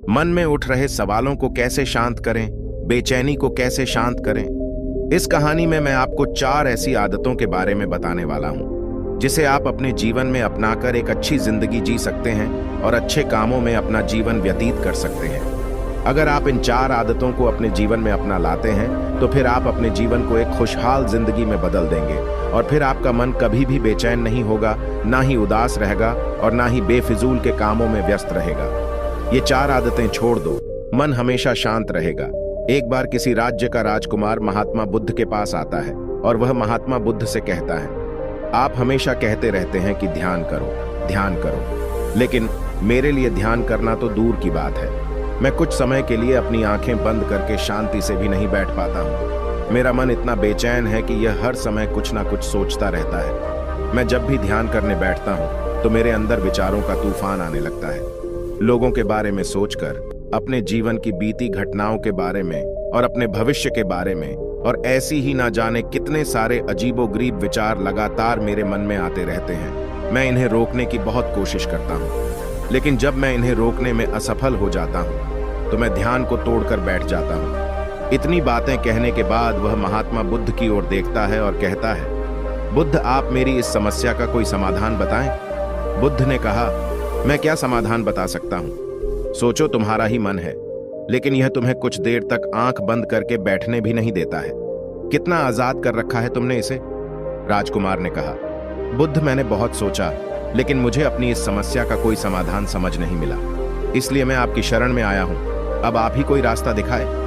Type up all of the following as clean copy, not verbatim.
मन में उठ रहे सवालों को कैसे शांत करें, बेचैनी को कैसे शांत करें। इस कहानी में मैं आपको 4 ऐसी आदतों के बारे में बताने वाला हूं जिसे आप अपने जीवन में अपनाकर एक अच्छी जिंदगी जी सकते हैं और अच्छे कामों में अपना जीवन व्यतीत कर सकते हैं। अगर आप इन 4 आदतों को अपने जीवन में अपना लाते हैं तो फिर आप अपने जीवन को एक खुशहाल जिंदगी में बदल देंगे और फिर आपका मन कभी भी बेचैन नहीं होगा, ना ही उदास रहेगा और ना ही बेफिजूल के कामों में व्यस्त रहेगा। ये 4 आदतें छोड़ दो, मन हमेशा शांत रहेगा। एक बार किसी राज्य का राजकुमार महात्मा बुद्ध के पास आता है और वह महात्मा बुद्ध से कहता है, आप हमेशा कहते रहते हैं कि ध्यान करो, लेकिन मेरे लिए ध्यान करना तो दूर की बात है। मैं कुछ समय के लिए अपनी आंखें बंद करके शांति से भी नहीं बैठ पाता हूँ। मेरा मन इतना बेचैन है कि यह हर समय कुछ ना कुछ सोचता रहता है। मैं जब भी ध्यान करने बैठता हूँ तो मेरे अंदर विचारों का तूफान आने लगता है। लोगों के बारे में सोचकर, अपने जीवन की बीती घटनाओं के बारे में और अपने भविष्य के बारे में, और ऐसी ही ना जाने कितने सारे अजीबोगरीब विचार लगातार मेरे मन में आते रहते हैं। मैं इन्हें रोकने की बहुत कोशिश करता हूँ, लेकिन जब मैं इन्हें रोकने में असफल हो जाता हूँ तो मैं ध्यान को तोड़कर बैठ जाता हूँ। इतनी बातें कहने के बाद वह महात्मा बुद्ध की ओर देखता है और कहता है, बुद्ध, आप मेरी इस समस्या का कोई समाधान बताएं। बुद्ध ने कहा, मैं क्या समाधान बता सकता हूँ। सोचो, तुम्हारा ही मन है, लेकिन यह तुम्हें कुछ देर तक आंख बंद करके बैठने भी नहीं देता है। कितना आजाद कर रखा है तुमने इसे। राजकुमार ने कहा, बुद्ध, मैंने बहुत सोचा, लेकिन मुझे अपनी इस समस्या का कोई समाधान समझ नहीं मिला, इसलिए मैं आपकी शरण में आया हूं। अब आप ही कोई रास्ता दिखाए।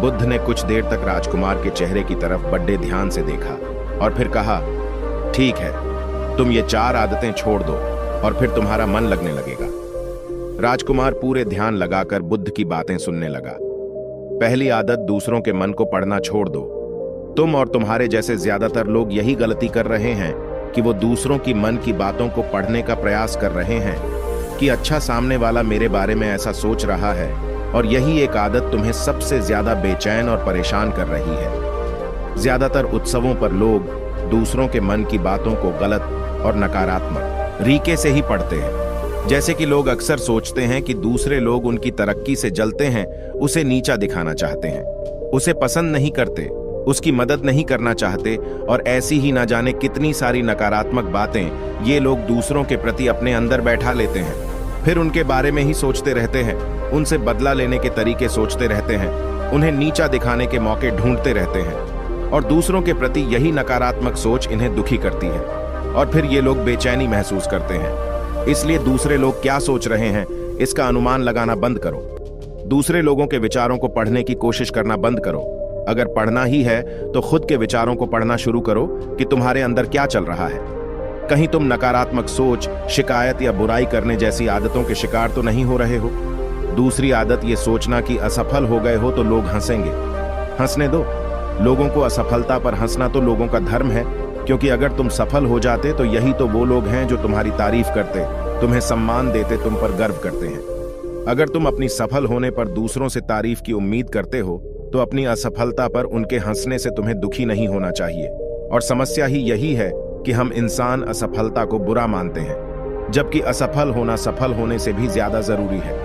बुद्ध ने कुछ देर तक राजकुमार के चेहरे की तरफ बड़े ध्यान से देखा और फिर कहा, ठीक है, तुम ये 4 आदतें छोड़ दो और फिर तुम्हारा मन लगने लगेगा। राजकुमार पूरे ध्यान लगाकर बुद्ध की बातें सुनने लगा। पहली आदत, दूसरों के मन को पढ़ना छोड़ दो। तुम और तुम्हारे जैसे ज्यादातर लोग यही गलती कर रहे हैं कि वो दूसरों की मन की बातों को पढ़ने का प्रयास कर रहे हैं कि अच्छा, सामने वाला मेरे बारे में ऐसा सोच रहा है, और यही एक आदत तुम्हें सबसे ज्यादा बेचैन और परेशान कर रही है। ज्यादातर उत्सवों पर लोग दूसरों के मन की बातों को गलत और नकारात्मक तरीके से ही पढ़ते हैं। जैसे कि लोग अक्सर सोचते हैं कि दूसरे लोग उनकी तरक्की से जलते हैं, उसे नीचा दिखाना चाहते हैं, उसे पसंद नहीं करते, उसकी मदद नहीं करना चाहते, और ऐसी ही ना जाने कितनी सारी नकारात्मक बातें ये लोग दूसरों के प्रति अपने अंदर बैठा लेते हैं। फिर उनके बारे में ही सोचते रहते हैं, उनसे बदला लेने के तरीके सोचते रहते हैं, उन्हें नीचा दिखाने के मौके ढूंढते रहते हैं, और दूसरों के प्रति यही नकारात्मक सोच इन्हें दुखी करती है और फिर ये लोग बेचैनी महसूस करते हैं। इसलिए दूसरे लोग क्या सोच रहे हैं इसका अनुमान लगाना बंद करो। दूसरे लोगों के विचारों को पढ़ने की कोशिश करना बंद करो। अगर पढ़ना ही है तो खुद के विचारों को पढ़ना शुरू करो कि तुम्हारे अंदर क्या चल रहा है। कहीं तुम नकारात्मक सोच, शिकायत या बुराई करने जैसी आदतों के शिकार तो नहीं हो रहे हो। दूसरी आदत, ये सोचना कि असफल हो गए हो तो लोग हंसेंगे। हंसने दो। लोगों को असफलता पर हंसना तो लोगों का धर्म है, क्योंकि अगर तुम सफल हो जाते तो यही तो वो लोग हैं जो तुम्हारी तारीफ करते, तुम्हें सम्मान देते, तुम पर गर्व करते हैं। अगर तुम अपनी सफल होने पर दूसरों से तारीफ की उम्मीद करते हो तो अपनी असफलता पर उनके हंसने से तुम्हें दुखी नहीं होना चाहिए। और समस्या ही यही है कि हम इंसान असफलता को बुरा मानते हैं, जबकि असफल होना सफल होने से भी ज्यादा जरूरी है,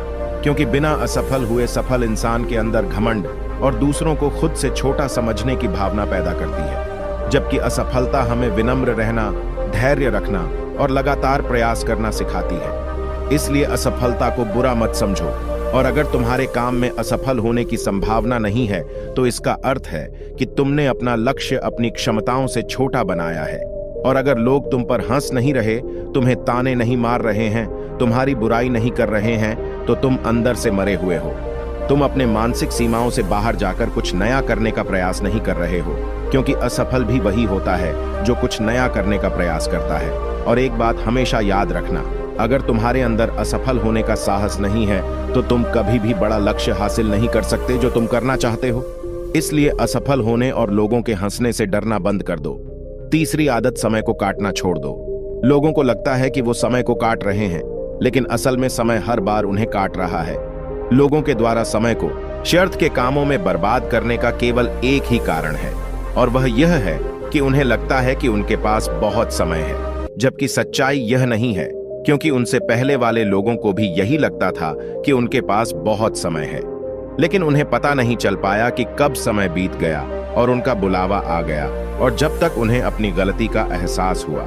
क्योंकि बिना असफल हुए सफल इंसान के अंदर घमंड और दूसरों को खुद से छोटा समझने की भावना पैदा करती है, जबकि असफलता हमें विनम्र रहना, धैर्य रखना और लगातार प्रयास करना सिखाती है। इसलिए असफलता को बुरा मत समझो, और अगर तुम्हारे काम में असफल होने की संभावना नहीं है तो इसका अर्थ है कि तुमने अपना लक्ष्य अपनी क्षमताओं से छोटा बनाया है। और अगर लोग तुम पर हंस नहीं रहे, तुम्हें ताने नहीं मार रहे हैं, तुम्हारी बुराई नहीं कर रहे हैं, तो तुम अंदर से मरे हुए हो। तुम अपने मानसिक सीमाओं से बाहर जाकर कुछ नया करने का प्रयास नहीं कर रहे हो, क्योंकि असफल भी वही होता है जो कुछ नया करने का प्रयास करता है। और एक बात हमेशा याद रखना, अगर तुम्हारे अंदर असफल होने का साहस नहीं है तो तुम कभी भी बड़ा लक्ष्य हासिल नहीं कर सकते जो तुम करना चाहते हो। इसलिए असफल होने और लोगों के हंसने से डरना बंद कर दो। तीसरी आदत, समय को काटना छोड़ दो। लोगों को लगता है कि वो समय को काट रहे हैं, लेकिन असल में समय हर बार उन्हें काट रहा है। लोगों के द्वारा समय को व्यर्थ के कामों में बर्बाद करने का केवल एक ही कारण है, और वह यह है कि उन्हें लगता है कि उनके पास बहुत समय है, जबकि सच्चाई यह नहीं है क्योंकि उनसे पहले वाले लोगों को भी यही लगता था कि उनके पास बहुत समय है। लेकिन उन्हें पता नहीं चल पाया कि कब समय बीत गया और उनका बुलावा आ गया, और जब तक उन्हें अपनी गलती का एहसास हुआ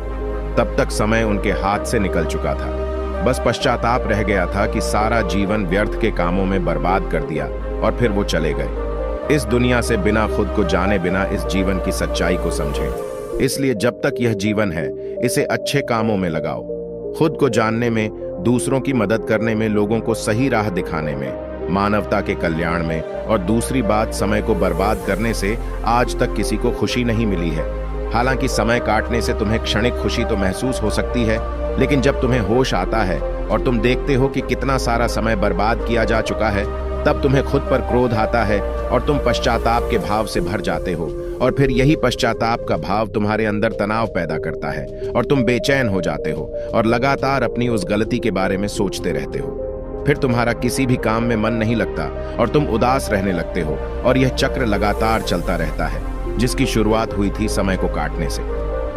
तब तक समय उनके हाथ से निकल चुका था। बस पश्चाताप रह गया था कि सारा जीवन व्यर्थ के कामों में बर्बाद कर दिया और फिर वो चले गए इस दुनिया से बिना खुद को जाने, बिना इस जीवन की सच्चाई को समझे। इसलिए जब तक यह जीवन है इसे अच्छे कामों में लगाओ, खुद को जानने में, दूसरों की मदद करने में, लोगों को सही राह दिखाने में, मानवता के कल्याण में। और दूसरी बात, समय को बर्बाद करने से आज तक किसी को खुशी नहीं मिली है। हालांकि समय काटने से तुम्हें क्षणिक खुशी तो महसूस हो सकती है, लेकिन जब तुम्हें होश आता है और तुम देखते हो कि कितना सारा समय बर्बाद किया जा चुका है, तब तुम्हें खुद पर क्रोध आता है और तुम पश्चाताप के भाव से भर जाते हो। और फिर यही पश्चाताप का भाव तुम्हारे अंदर तनाव पैदा करता है और तुम बेचैन हो जाते हो और लगातार अपनी उस गलती के बारे में सोचते रहते हो। फिर तुम्हारा किसी भी काम में मन नहीं लगता और तुम उदास रहने लगते हो, और यह चक्र लगातार चलता रहता है जिसकी शुरुआत हुई थी समय को काटने से।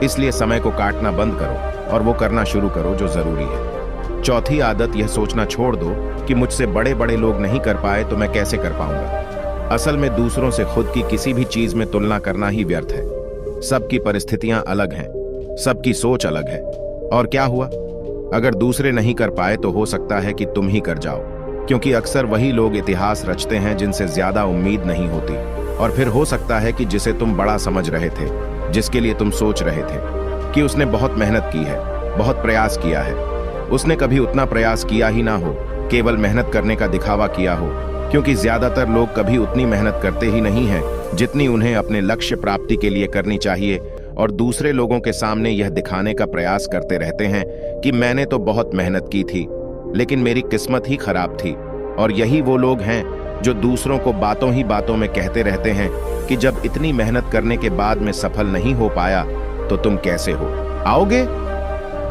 इसलिए समय को काटना बंद करो और वो करना शुरू करो जो जरूरी है। चौथी आदत, यह सोचना छोड़ दो कि मुझसे बड़े बड़े लोग नहीं कर पाए तो मैं कैसे कर पाऊंगा। असल में दूसरों से खुद की किसी भी चीज में तुलना करना ही व्यर्थ है। सबकी परिस्थितियां अलग हैं, सबकी सोच अलग है। और क्या हुआ? अगर दूसरे नहीं कर पाए तो हो सकता है कि तुम ही कर जाओ, क्योंकि अक्सर वही लोग इतिहास रचते हैं जिनसे ज्यादा उम्मीद नहीं होती। और फिर हो सकता है कि जिसे तुम बड़ा समझ रहे थे, जिसके लिए तुम सोच रहे थे कि उसने बहुत मेहनत की है, बहुत प्रयास किया है, उसने कभी उतना प्रयास किया ही ना हो, केवल मेहनत करने का दिखावा किया हो। क्योंकि ज्यादातर लोग कभी उतनी मेहनत करते ही नहीं हैं जितनी उन्हें अपने लक्ष्य प्राप्ति के लिए करनी चाहिए, और दूसरे लोगों के सामने यह दिखाने का प्रयास करते रहते हैं कि मैंने तो बहुत मेहनत की थी लेकिन मेरी किस्मत ही खराब थी। और यही वो लोग हैं जो दूसरों को बातों ही बातों में कहते रहते हैं कि जब इतनी मेहनत करने के बाद मैं सफल नहीं हो पाया तो तुम कैसे हो आओगे।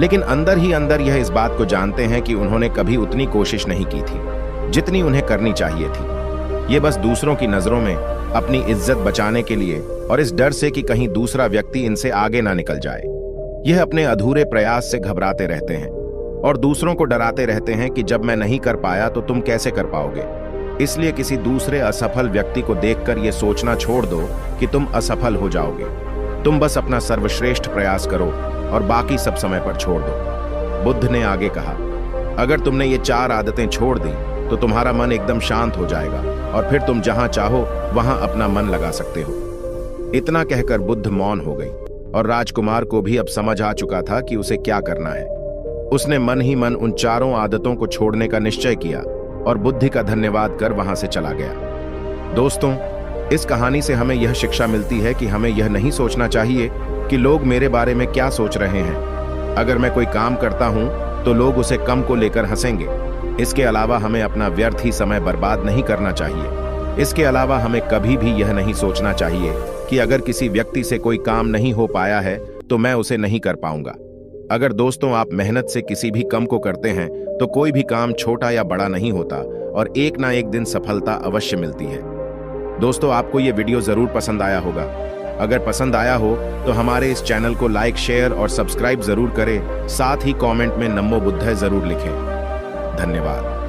लेकिन अंदर ही अंदर यह इस बात को जानते हैं कि उन्होंने कभी उतनी कोशिश नहीं की थी जितनी उन्हें करनी चाहिए थी। ये बस दूसरों की नजरों में अपनी इज्जत बचाने के लिए और इस डर से कि कहीं दूसरा व्यक्ति इनसे आगे ना निकल जाए, यह अपने अधूरे प्रयास से घबराते रहते हैं और दूसरों को डराते रहते हैं कि जब मैं नहीं कर पाया तो तुम कैसे कर पाओगे। इसलिए किसी दूसरे असफल व्यक्ति को देखकर यह सोचना छोड़ दो कि तुम असफल हो जाओगे। तुम बस अपना सर्वश्रेष्ठ प्रयास करो और बाकी सब समय पर छोड़ दो। बुद्ध ने आगे कहा, अगर तुमने ये 4 आदतें छोड़ दी तो तुम्हारा मन एकदम शांत हो जाएगा और फिर तुम जहां चाहो वहां अपना मन लगा सकते हो। इतना कहकर बुद्ध मौन हो गई और राजकुमार को भी अब समझ आ चुका था कि उसे क्या करना है। उसने मन ही मन उन 4 आदतों को छोड़ने का निश्चय किया और बुद्धि का धन्यवाद कर वहां से चला गया। दोस्तों, इस कहानी से हमें यह शिक्षा मिलती है कि हमें यह नहीं सोचना चाहिए कि लोग मेरे बारे में क्या सोच रहे हैं। अगर मैं कोई काम करता हूं तो लोग उसे कम को लेकर हंसेंगे। इसके अलावा हमें अपना व्यर्थ ही समय बर्बाद नहीं करना चाहिए। इसके अलावा हमें कभी भी यह नहीं सोचना चाहिए कि अगर किसी व्यक्ति से कोई काम नहीं हो पाया है तो मैं उसे नहीं कर पाऊंगा। अगर दोस्तों आप मेहनत से किसी भी कम को करते हैं तो कोई भी काम छोटा या बड़ा नहीं होता और एक ना एक दिन सफलता अवश्य मिलती है। दोस्तों, आपको ये वीडियो जरूर पसंद आया होगा। अगर पसंद आया हो तो हमारे इस चैनल को लाइक, शेयर और सब्सक्राइब जरूर करें। साथ ही कमेंट में नमो बुद्धाय जरूर लिखें। धन्यवाद।